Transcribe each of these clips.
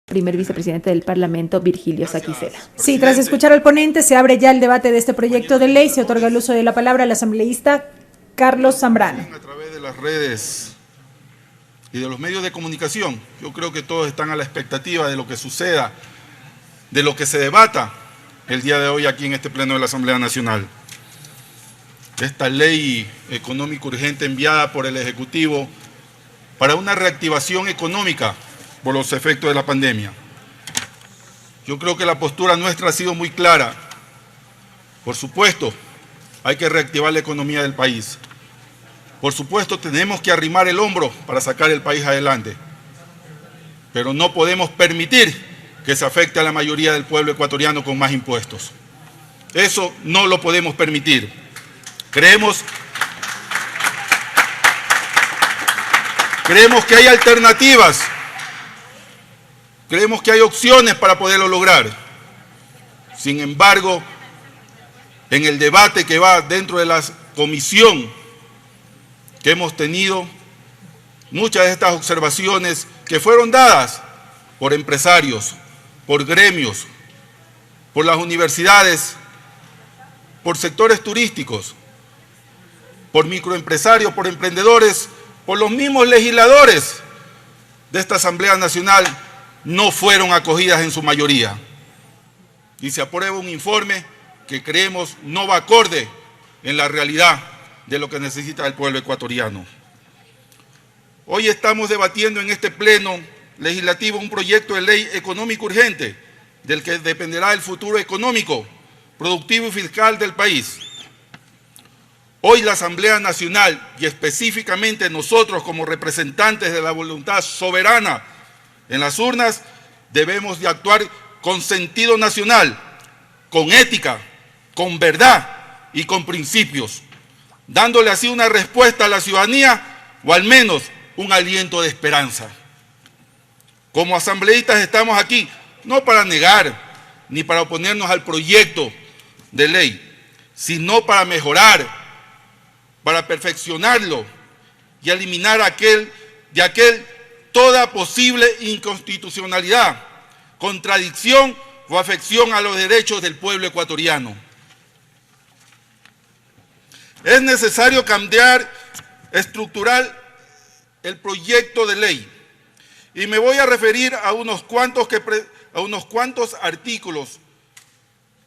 primer vicepresidente del Parlamento, Virgilio Saquicela. Sí, tras escuchar al ponente, se abre ya el debate de este proyecto de ley. Se otorga el uso de la palabra al asambleísta Carlos Zambrano. A través de las redes y de los medios de comunicación, yo creo que todos están a la expectativa de lo que suceda, de lo que se debata el día de hoy aquí en este pleno de la Asamblea Nacional. Esta ley económica urgente enviada por el Ejecutivo para una reactivación económica por los efectos de la pandemia. Yo creo que la postura nuestra ha sido muy clara. Por supuesto, hay que reactivar la economía del país. Por supuesto, tenemos que arrimar el hombro para sacar el país adelante. Pero no podemos permitir que se afecte a la mayoría del pueblo ecuatoriano con más impuestos. Eso no lo podemos permitir. Creemos que hay alternativas. Creemos que hay opciones para poderlo lograr. Sin embargo, en el debate que va dentro de la comisión que hemos tenido, muchas de estas observaciones que fueron dadas por empresarios, por gremios, por las universidades, por sectores turísticos, por microempresarios, por emprendedores, por los mismos legisladores de esta Asamblea Nacional, no fueron acogidas en su mayoría. Y se aprueba un informe que creemos no va acorde en la realidad de lo que necesita el pueblo ecuatoriano. Hoy estamos debatiendo en este pleno legislativo un proyecto de ley económico urgente del que dependerá el futuro económico, productivo y fiscal del país. Hoy la Asamblea Nacional y específicamente nosotros como representantes de la voluntad soberana en las urnas debemos de actuar con sentido nacional, con ética, con verdad y con principios, dándole así una respuesta a la ciudadanía o al menos un aliento de esperanza. Como asambleístas estamos aquí no para negar ni para oponernos al proyecto de ley, sino para mejorar, para perfeccionarlo y eliminar toda posible inconstitucionalidad, contradicción o afección a los derechos del pueblo ecuatoriano. Es necesario cambiar estructural el proyecto de ley y me voy a referir a unos cuantos artículos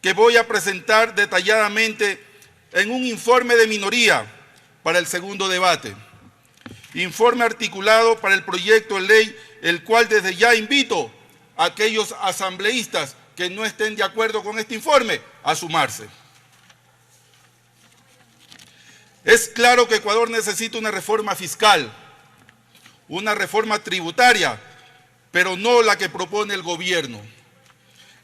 que voy a presentar detalladamente en un informe de minoría para el segundo debate. Informe articulado para el proyecto de ley, el cual desde ya invito a aquellos asambleístas que no estén de acuerdo con este informe a sumarse. Es claro que Ecuador necesita una reforma fiscal, una reforma tributaria, pero no la que propone el gobierno.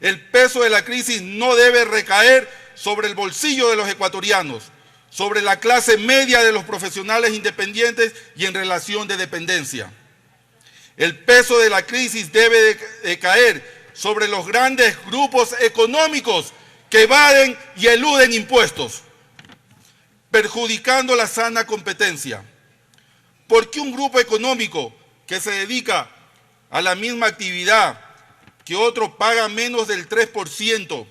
El peso de la crisis no debe recaer sobre el bolsillo de los ecuatorianos, sobre la clase media de los profesionales independientes y en relación de dependencia. El peso de la crisis debe de caer sobre los grandes grupos económicos que evaden y eluden impuestos, perjudicando la sana competencia. Porque un grupo económico que se dedica a la misma actividad que otro paga menos del 3%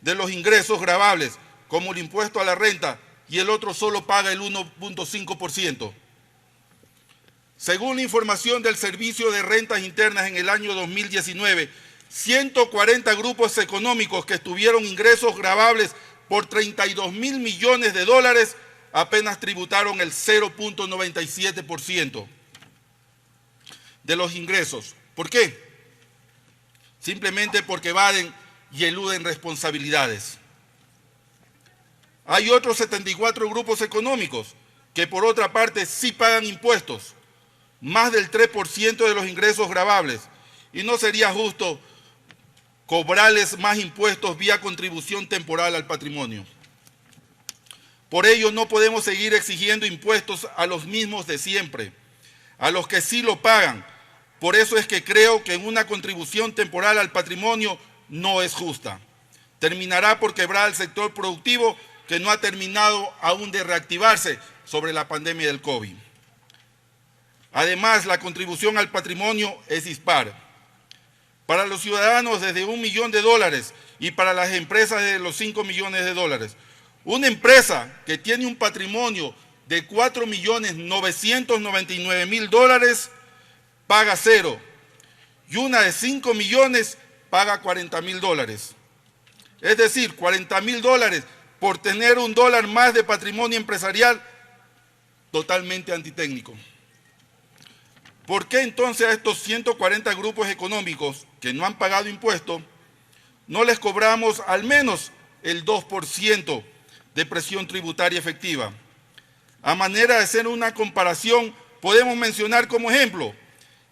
de los ingresos gravables, como el impuesto a la renta, y el otro solo paga el 1.5%. Según la información del Servicio de Rentas Internas en el año 2019, 140 grupos económicos que tuvieron ingresos gravables por 32.000 millones de dólares apenas tributaron el 0.97% de los ingresos. ¿Por qué? Simplemente porque evaden y eluden responsabilidades. Hay otros 74 grupos económicos que por otra parte sí pagan impuestos, más del 3% de los ingresos gravables, y no sería justo cobrarles más impuestos vía contribución temporal al patrimonio. Por ello no podemos seguir exigiendo impuestos a los mismos de siempre, a los que sí lo pagan. Por eso es que creo que una contribución temporal al patrimonio no es justa. Terminará por quebrar el sector productivo que no ha terminado aún de reactivarse sobre la pandemia del COVID. Además, la contribución al patrimonio es dispar. para los ciudadanos desde $1 millón y para las empresas de los $5 millones. Una empresa que tiene un patrimonio de $4.999.000 paga 0 y una de 5 millones paga $40.000. Es decir, $40.000 por tener $1 más de patrimonio empresarial, totalmente antitécnico. ¿Por qué entonces a estos 140 grupos económicos que no han pagado impuestos no les cobramos al menos el 2% de presión tributaria efectiva? A manera de hacer una comparación, podemos mencionar como ejemplo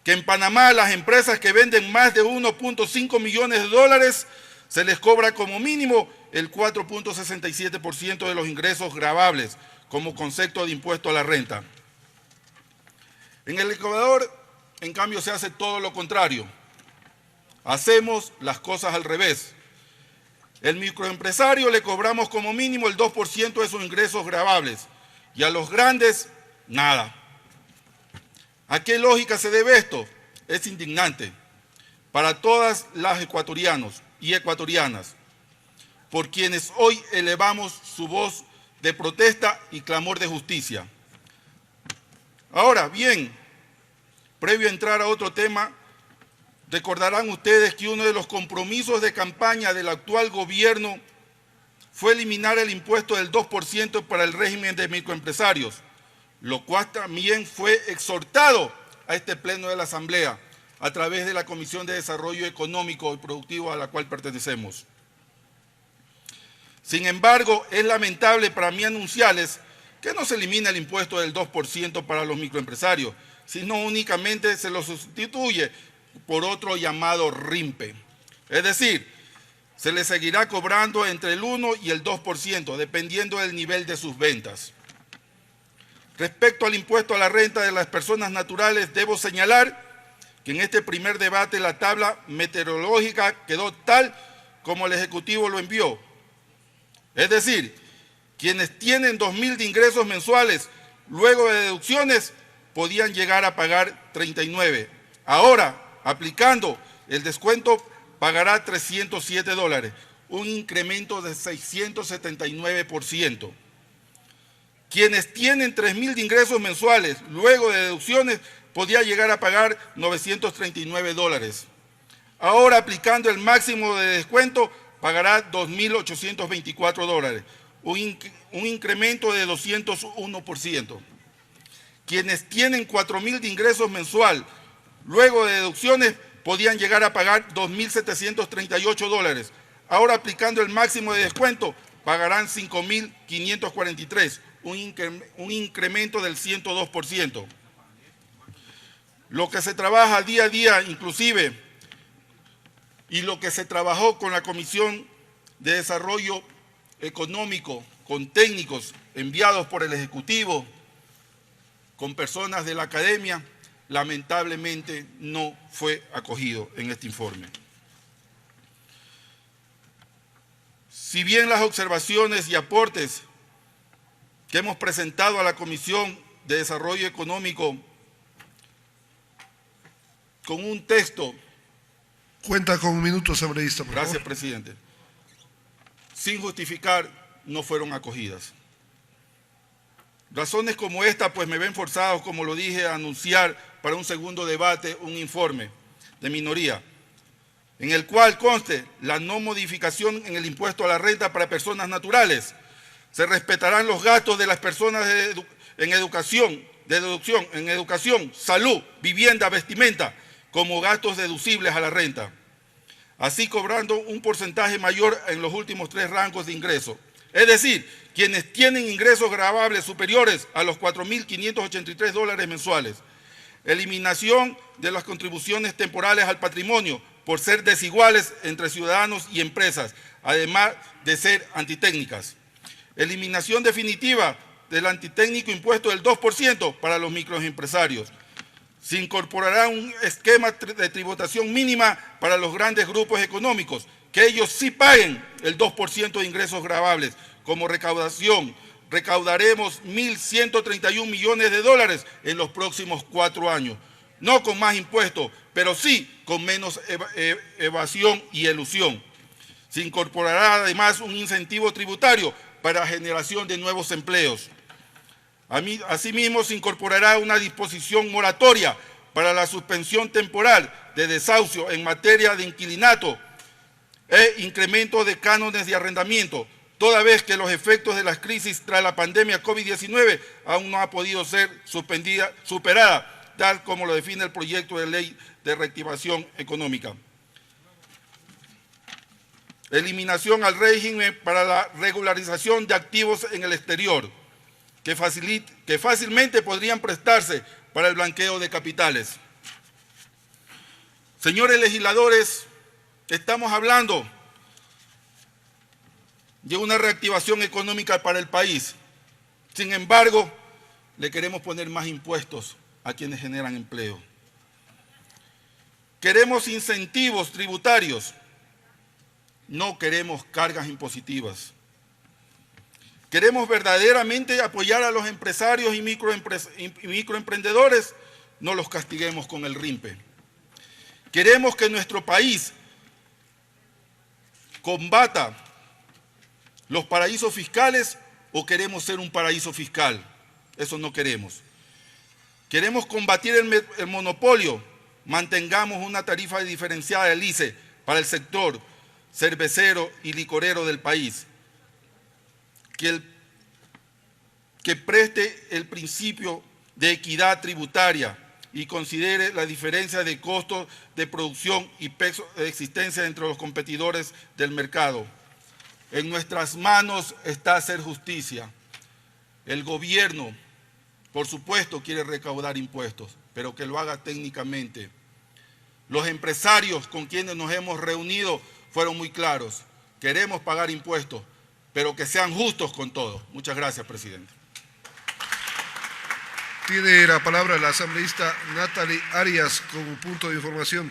que en Panamá las empresas que venden más de $1.5 millones se les cobra como mínimo el 4.67% de los ingresos gravables como concepto de impuesto a la renta. En el Ecuador, en cambio, se hace todo lo contrario. Hacemos las cosas al revés. El microempresario le cobramos como mínimo el 2% de sus ingresos gravables y a los grandes, nada. ¿A qué lógica se debe esto? Es indignante para todas las ecuatorianos y ecuatorianas, por quienes hoy elevamos su voz de protesta y clamor de justicia. Ahora bien, previo a entrar a otro tema, recordarán ustedes que uno de los compromisos de campaña del actual gobierno fue eliminar el impuesto del 2% para el régimen de microempresarios, lo cual también fue exhortado a este pleno de la Asamblea a través de la Comisión de Desarrollo Económico y Productivo a la cual pertenecemos. Sin embargo, es lamentable para mí anunciarles que no se elimina el impuesto del 2% para los microempresarios, sino únicamente se lo sustituye por otro llamado RIMPE. Es decir, se le seguirá cobrando entre el 1 y el 2%, dependiendo del nivel de sus ventas. Respecto al impuesto a la renta de las personas naturales, debo señalar que en este primer debate la tabla meteorológica quedó tal como el Ejecutivo lo envió. Es decir, quienes tienen 2.000 de ingresos mensuales, luego de deducciones, podían llegar a pagar 39. Ahora, aplicando el descuento, pagará $307, un incremento de 679%. Quienes tienen 3.000 de ingresos mensuales, luego de deducciones, podía llegar a pagar $939. Ahora, aplicando el máximo de descuento, pagará $2.824, un incremento de 201%. Quienes tienen 4.000 de ingresos mensual, luego de deducciones, podían llegar a pagar $2.738. Ahora, aplicando el máximo de descuento, pagarán $5.543, un incremento del 102%. Lo que se trabaja día a día, inclusive, y lo que se trabajó con la Comisión de Desarrollo Económico, con técnicos enviados por el Ejecutivo, con personas de la academia, lamentablemente no fue acogido en este informe. Si bien las observaciones y aportes que hemos presentado a la Comisión de Desarrollo Económico con un texto... Cuenta con un minuto, asambleísta, por Gracias, favor. presidente. Sin justificar, no fueron acogidas. Razones como esta, pues me ven forzado, como lo dije, a anunciar para un segundo debate un informe de minoría, en el cual conste la no modificación en el impuesto a la renta para personas naturales. Se respetarán los gastos de las personas en educación, salud, vivienda, vestimenta, como gastos deducibles a la renta, así cobrando un porcentaje mayor en los últimos 3 rangos de ingreso. Es decir, quienes tienen ingresos gravables superiores a los $4.583 mensuales. Eliminación de las contribuciones temporales al patrimonio por ser desiguales entre ciudadanos y empresas, además de ser antitécnicas. Eliminación definitiva del antitécnico impuesto del 2% para los microempresarios. Se incorporará un esquema de tributación mínima para los grandes grupos económicos, que ellos sí paguen el 2% de ingresos gravables. Como recaudación, recaudaremos $1.131 millones en los próximos 4 años, no con más impuestos, pero sí con menos evasión y elusión. Se incorporará además un incentivo tributario para generación de nuevos empleos. Asimismo, se incorporará una disposición moratoria para la suspensión temporal de desahucio en materia de inquilinato e incremento de cánones de arrendamiento, toda vez que los efectos de las crisis tras la pandemia COVID-19 aún no ha podido ser superada, tal como lo define el proyecto de ley de reactivación económica. Eliminación al régimen para la regularización de activos en el exterior, que fácilmente podrían prestarse para el blanqueo de capitales. Señores legisladores, estamos hablando de una reactivación económica para el país. Sin embargo, le queremos poner más impuestos a quienes generan empleo. Queremos incentivos tributarios, no queremos cargas impositivas. Queremos verdaderamente apoyar a los empresarios y microemprendedores, no los castiguemos con el RIMPE. Queremos que nuestro país combata los paraísos fiscales o queremos ser un paraíso fiscal. Eso no queremos. Queremos combatir el monopolio. Mantengamos una tarifa diferenciada del ICE para el sector cervecero y licorero del país. Que preste el principio de equidad tributaria y considere la diferencia de costos de producción y peso de existencia entre los competidores del mercado. En nuestras manos está hacer justicia. El gobierno, por supuesto, quiere recaudar impuestos, pero que lo haga técnicamente. Los empresarios con quienes nos hemos reunido fueron muy claros. Queremos pagar impuestos, pero que sean justos con todos. Muchas gracias, presidente. Tiene la palabra la asambleísta Natalie Arias como punto de información.